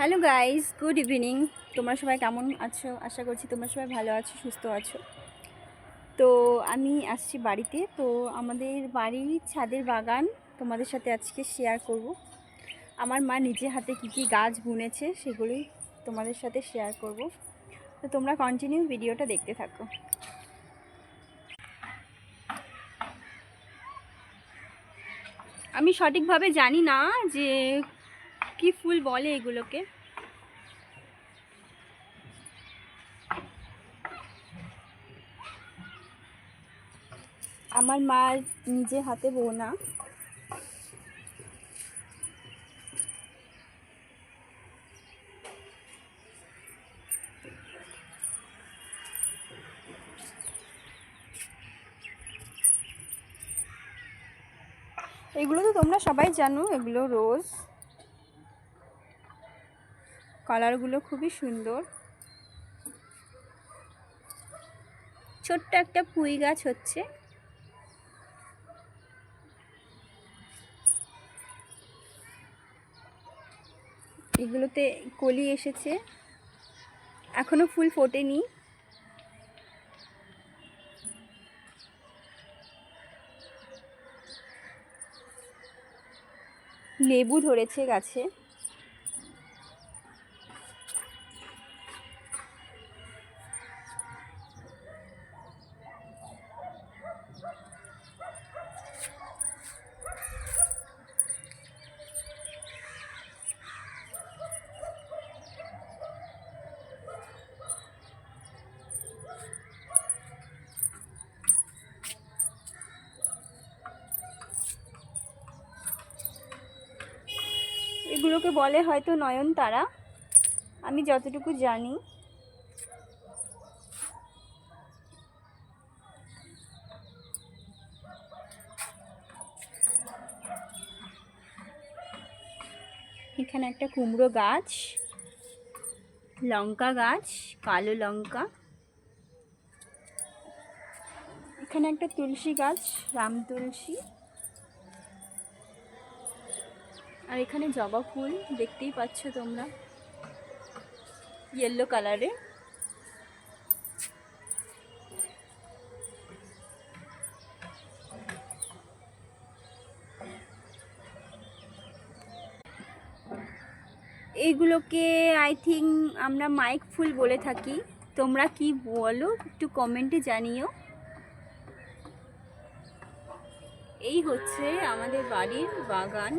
Hello guys, good evening. তোমরা সবাই কেমন আছো? আশা করছি তোমরা সবাই ভালো আছো, সুস্থ আছো। তো আমি আসছি বাড়িতে। তো আমাদের বাড়ির ছাদের বাগান তোমাদের সাথে আজকে শেয়ার করব। আমার মা নিজে হাতে কী কী গাছ বুনেছে সেগুলোই তোমাদের সাথে শেয়ার করব। তো তোমরা কন্টিনিউ ভিডিওটা দেখতে থাকো। আমি সঠিকভাবে জানি না যে কি ফুল বলে এগুলোকে। আমার মা নিজে হাতে বোনা। এগুলো তো তোমরা সবাই জানো, এগুলো রোজ। কালারগুলো খুবই সুন্দর। ছোট্ট একটা পুঁই গাছ হচ্ছে। এগুলোতে কলি এসেছে, এখনো ফুল ফোটেনি। লেবু ধরেছে গাছে। এগুলোকে বলে হয়তো নয়নতারা, আমি যতটুকু জানি। এখানে একটা কুমড়ো গাছ, লঙ্কা গাছ, কালো লঙ্কা। এখানে একটা তুলসী গাছ, রাম তুলসী। আর এখানে জবা ফুল দেখতেই পাচ্ছ তোমরা, ইয়েলো কালারে। এইগুলোকে আই থিঙ্ক আমরা মাইক ফুল বলে থাকি। তোমরা কি বলো একটু কমেন্টে জানিও। এই হচ্ছে আমাদের বাড়ির বাগান।